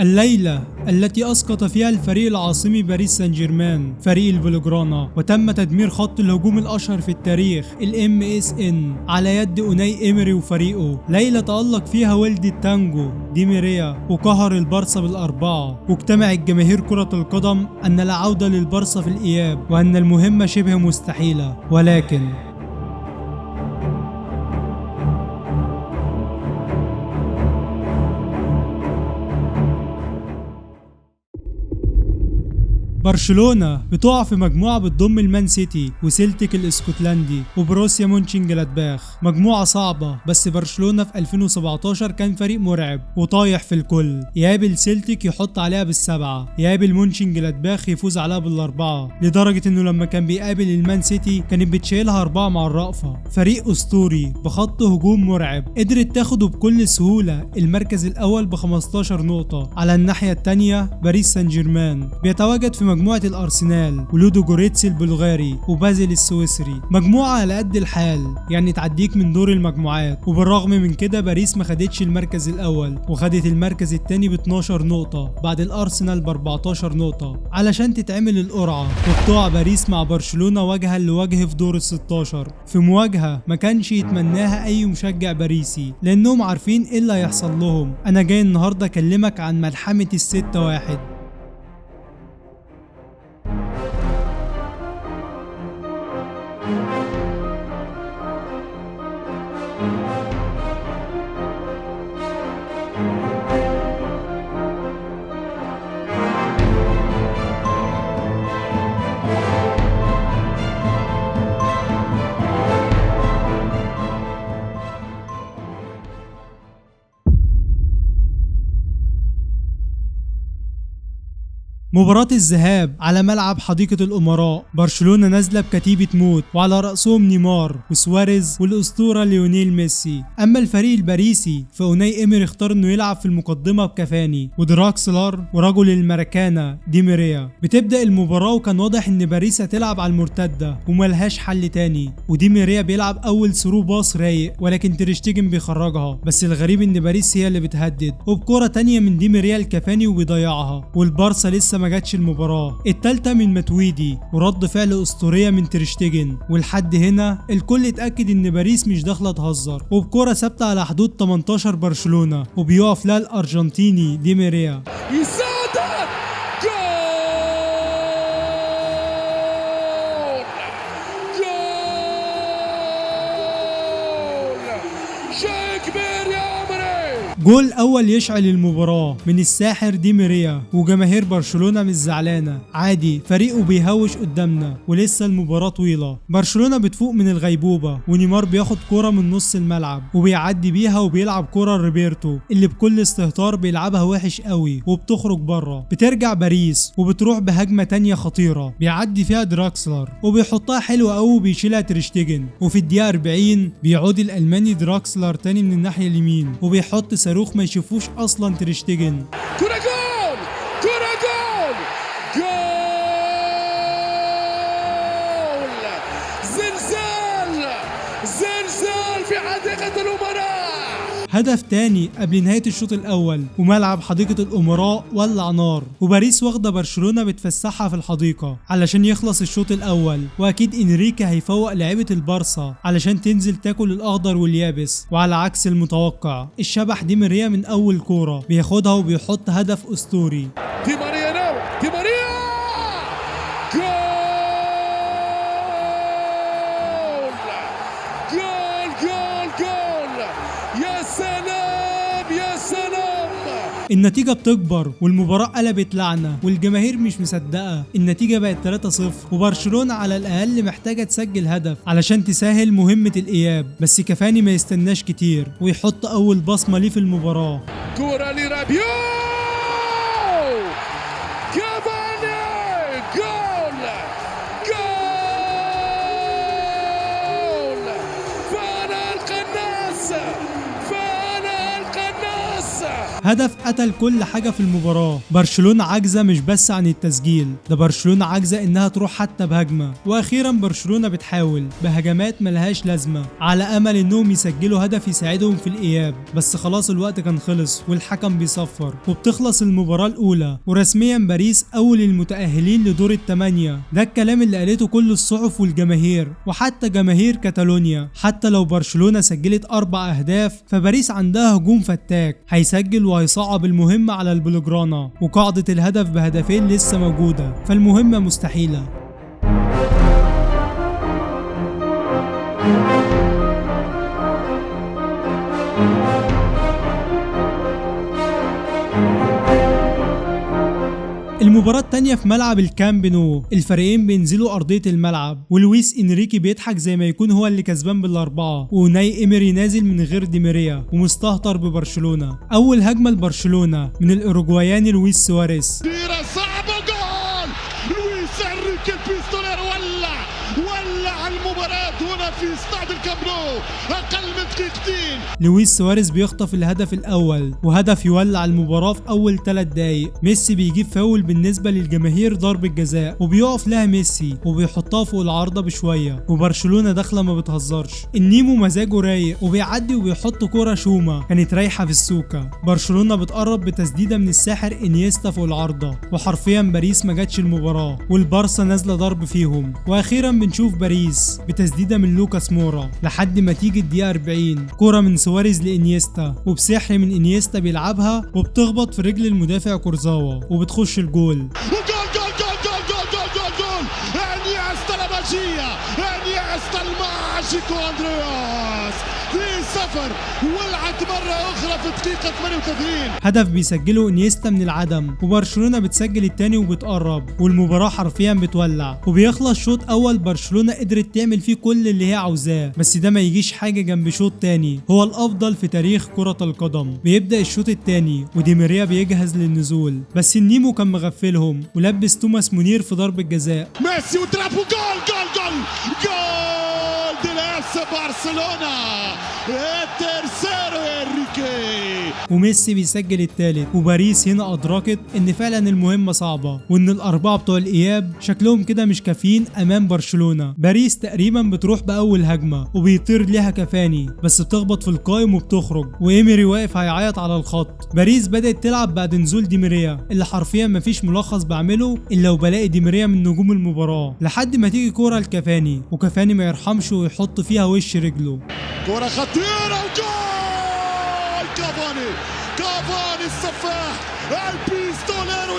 الليلة التي أسقط فيها الفريق العاصمي باريس سان جيرمان فريق البلوغرانا، وتم تدمير خط الهجوم الأشهر في التاريخ MSN على يد أوناي إيمري وفريقه. ليلة تألق فيها ولد التانجو دي ماريا وقهر البارسا بالأربعة، واجتمعت جماهير كرة القدم أن لا عودة للبارسا في الإياب وأن المهمة شبه مستحيلة. ولكن برشلونة بتقع في مجموعة بتضم المان سيتي وسيلتيك الاسكتلندي وبروسيا مونشنجلادباخ. مجموعة صعبة، بس برشلونة في 2017 كان فريق مرعب وطايح في الكل. يقابل سيلتيك يحط عليها بالسبعة، يقابل مونشنجلادباخ يفوز عليها بالأربعة، لدرجة انه لما كان بيقابل المان سيتي كانت بتشيلها 4 مع الرأفة. فريق أسطوري بخط هجوم مرعب، قدرت تاخده بكل سهولة المركز الأول ب15 نقطة. على الناحية التانية باريس سان جيرمان بيتواجد في مجموعة الأرسنال ولودو جوريتسي البلغاري وبازل السويسري. مجموعة على قد الحال، يعني تعديك من دور المجموعات. وبالرغم من كده باريس ما خدتش المركز الأول، وخدت المركز التاني ب12 نقطة بعد الأرسنال ب14 نقطة علشان تتعمل القرعة. وبتقع باريس مع برشلونة وجها لوجه في دور ال16، في مواجهة ما كانش يتمناها أي مشجع باريسي، لأنهم عارفين إيه اللي هيحصل لهم. أنا جاي النهاردة أكلمك عن ملحمة ال6-1. مباراة الذهاب على ملعب حديقة الأمراء، برشلونة نازلة بكتيبة موت وعلى رأسهم نيمار وسواريز والأسطورة ليونيل ميسي. أما الفريق الباريسي فأوناي إيمري اختار إنه يلعب في المقدمة بكافاني ودراكسلر ورجل الماركانا دي ماريا. بتبدأ المباراة وكان واضح إن باريس هتلعب على المرتدة وملهاش حل تاني، ودي ماريا بيلعب أول ثرو باص رايق ولكن تريشتيجن بيخرجها. بس الغريب إن باريس هي اللي بتهدد، وبكرة تانية من دي ماريا الكافاني وبيضيعها. والبارسا لسه ما جاتش المباراة التالتة من ماتويدي ورد فعل أسطورية من تريشتيجن. ولحد هنا الكل اتأكد ان باريس مش داخلة تهزر، وبكرة ثابتة على حدود 18 برشلونة، وبيقف لها الأرجنتيني دي ماريا. جول اول يشعل المباراة من الساحر دي ماريا، وجماهير برشلونة مش زعلانة، عادي فريقه بيهوش قدامنا ولسه المباراة طويلة. برشلونة بتفوق من الغيبوبة، ونيمار بياخد كرة من نص الملعب وبيعدي بيها وبيلعب كرة لروبرتو اللي بكل استهتار بيلعبها وحش قوي وبتخرج بره. بترجع باريس وبتروح بهجمة تانية خطيرة بيعدي فيها دراكسلر وبيحطها حلوة قوي وبيشيلها تريشتيجن. وفي الدقيقة 40 بيعود الألماني دراكسلر تاني من الناحية اليمين وبيحط صاروخ ما يشوفوش اصلا تريشتيجن. كرة جول، كرة جول، جول، زلزال، زلزال في حديقة الأمراء. هدف تاني قبل نهاية الشوط الأول، وملعب حديقة الأمراء ولع نار، وباريس واخدة برشلونة بتفسحها في الحديقة علشان يخلص الشوط الأول. وأكيد إنريكي هيفوق لعيبة البارسا علشان تنزل تاكل الأخضر واليابس. وعلى عكس المتوقع الشبح دي ماريا من أول كورة بياخدها وبيحط هدف أسطوري. دي ماريا ناو، دي ماريا جول، جول، جول، جول، يا سلام يا سلام. النتيجة بتكبر والمباراة قلبت لعنة، والجماهير مش مصدقة. النتيجة بقت 3-0، وبرشلونة على الأقل محتاجة تسجل هدف علشان تسهل مهمة الإياب. بس كافاني ما يستناش كتير ويحط أول بصمة ليه في المباراة. كرة لرابيو، كافاني، جول، جول، فانا القناص، فانا القناص. هدف قتل كل حاجة في المباراة. برشلونة عاجزة مش بس عن التسجيل، ده برشلونة عاجزة انها تروح حتى بهجمة. واخيرا برشلونة بتحاول بهجمات ملهاش لازمة على امل انهم يسجلوا هدف يساعدهم في الاياب، بس خلاص الوقت كان خلص والحكم بيصفر وبتخلص المباراة الاولى، ورسميا باريس اول المتأهلين لدور الثمانية. ده الكلام اللي قالته كل الصحف والجماهير وحتى جماهير كاتالونيا. حتى لو برشلونة سجلت 4 اهداف فباريس عندها هجوم فتاك هيسجل وهيصعب المهمة على البلوجرانا، وقاعدة الهدف بهدفين لسه موجودة، فالمهمة مستحيلة. المباراة التانية في ملعب الكامب نو، الفريقين بينزلوا أرضية الملعب ولويس إنريكي بيضحك زي ما يكون هو اللي كسبان بالأربعة، وناي إيمري نازل من غير ديماريا ومستهتر ببرشلونة. أول هجمة لبرشلونة من الأوروجواياني لويس سواريز. صعبة جول لويس إنريكي البيستولير ولع المباراة هنا في استاد الكامب نو أقل من دقيقتين. لويس سواريز بيخطف الهدف الأول وهدف يولع المباراة في أول 3 دقايق. ميسي بيجيب فاول بالنسبة للجماهير ضربة جزاء وبيقف لها ميسي وبيحطها فوق العارضة بشوية، وبرشلونة داخلة ما بتهزرش. النيمو مزاجه رايق وبيعدي وبيحط كرة شومة كانت رايحة في السوكة. برشلونة بتقرب بتسديدة من الساحر إنيستا فوق العارضة، وحرفيا باريس ما جاتش المباراة والبارسا نازلة ضرب فيهم. وأخيرا بنشوف باريس بتسديدة من لوكاس مورا لحد ما تيجي الدقيقة 40 كرة من سواريز لإنيستا، وبسحر من إنيستا بيلعبها وبتخبط في رجل المدافع كورزاوا وبتخش الجول. انيستا الماجية، انيستا الماجيكو اندرياس في سفر ولعت مرة أخرى في الدقيقة 38. هدف بيسجله انيستا من العدم، وبرشلونة بتسجل التاني وبتقرب، والمباراة حرفيا بتولع. وبيخلص شوط أول برشلونة قدرت تعمل فيه كل اللي هي عاوزاه، بس ده ما يجيش حاجة جنب شوط تاني هو الأفضل في تاريخ كرة القدم. بيبدأ الشوط التاني وديماريا بيجهز للنزول، بس النيمو كان مغفلهم ولبس توماس منير في ضربة جزاء. ميسي وترابو جول دي برشلونة الترسيرو انريكي، وميسي بيسجل التالت. وباريس هنا أدركت إن فعلا المهمة صعبة وإن الأربعة بتوع الإياب شكلهم كده مش كافيين أمام برشلونة. باريس تقريبا بتروح بأول هجمة وبيطير ليها كافاني بس بتخبط في القائم وبتخرج، وإيمري واقف هيعيط على الخط. باريس بدأت تلعب بعد نزول ديماريا اللي حرفيا مفيش ملخص بعمله إلا وبلاقي ديماريا من نجوم المباراة، لحد ما تيجي كورة لكافاني وكافاني ما يرحمش ويحط فيها وش رجله. كرة خطيرة وجول كافاني السفاح البيستوليرو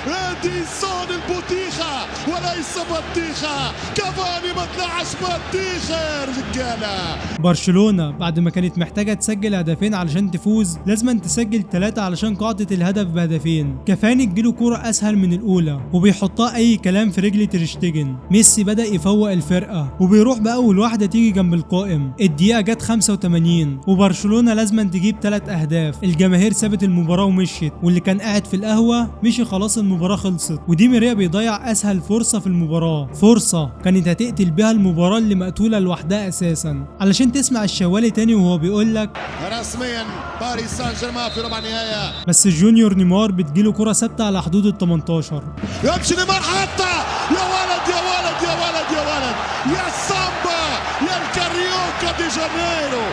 إديسون البطيخة وليس بطيخة. كافاني ما طلعش بطيخة رجالة. برشلونة بعد ما كانت محتاجة تسجل هدفين علشان تفوز لازم تسجل 3 علشان قاعدة الهدف بهدفين. كافاني تجيله كرة أسهل من الأولى وبيحطها أي كلام في رجل تريشتيجن. ميسي بدأ يفوق الفرقة وبيروح بأول واحدة تيجي جنب القائم. الدقيقة جت 85 وبرشلونة لازم تجيب 3 أهداف. الجماهير سابت المباراة ومشيت، واللي كان قاعد في القهوة مشي خلاص المباراة خلصت. وديماريا بيضيع أسهل فرصة في المباراة، فرصة كانت هتقتل بيها المباراة اللي مقتولة لوحدها أساسا. علشان تسمع الشوالي تاني وهو بيقولك رسميا باريس سان جيرمان في ربع النهاية، بس الجونيور نيمار بتجيله كرة ثابتة على حدود ال 18. يمشي نيمار حتى يا ولد يا ولد يا ولد يا ولد يا سامبا يا الكاريوكا دي جانيرو.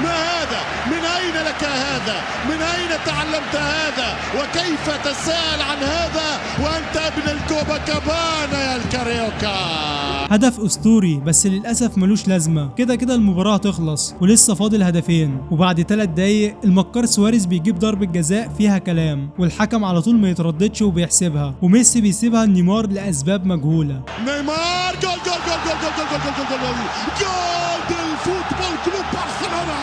ما هذا من أين لك هذا؟ من أين تعلمت هذا؟ وكيف تسأل عن هذا وأنت ابن الكوبا كابانا يا الكاريوكا؟ هدف أسطوري بس للأسف ملوش لازمة. كده المباراة هتخلص ولسه فاضل هدفين، وبعد 3 دقايق المكار سواريز بيجيب ضربة جزاء فيها كلام، والحكم على طول ما يترددش وبيحسبها، وميسي بيسيبها لنيمار لأسباب مجهولة. نيمار جول الفوتبول كلوب برشلونة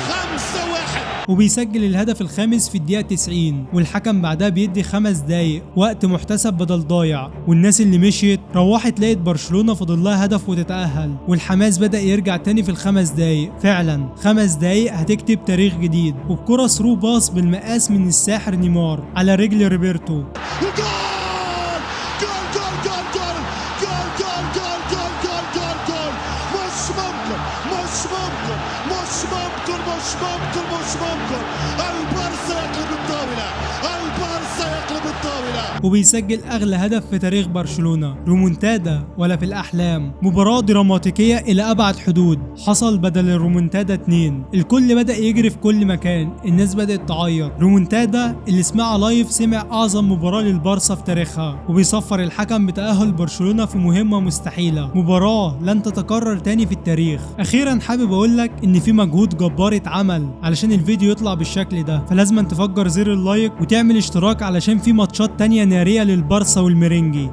5-1 وبيسجل الهدف الخامس في الدقيقة 90، والحكم بعدها بيدي 5 دقايق وقت محتسب بدل ضايع. والناس اللي مشيت روحت لقيت برشلونة فاضل لها هدف وتتأهل، والحماس بدأ يرجع تاني في ال5 دقايق. فعلا 5 دقايق هتكتب تاريخ جديد، وبكرة ثرو باص بالمقاس من الساحر نيمار على رجل روبرتو. مش مش ممكن، البارسا يقلب الطاولة، البارسا يقلب الطاولة. وبيسجل أغلى هدف في تاريخ برشلونة. رومونتادا ولا في الأحلام، مباراة دراماتيكية إلى أبعد حدود. حصل بدل الرومونتادا 2. الكل بدأ يجري في كل مكان، الناس بدأت تعيط. رومونتادا اللي سمعها لايف سمع أعظم مباراة للبارسا في تاريخها، وبيصفر الحكم بتأهل برشلونة في مهمة مستحيلة، مباراة لن تتكرر تاني في التاريخ. أخيرا حابب أقولك إن في مجهود جبار اتعمل علشان الفيديو يطلع بالشكل ده، فلازم تفجر زر اللايك وتعمل اشتراك علشان في ماتشات تانية نارية للبارسا والميرينجي.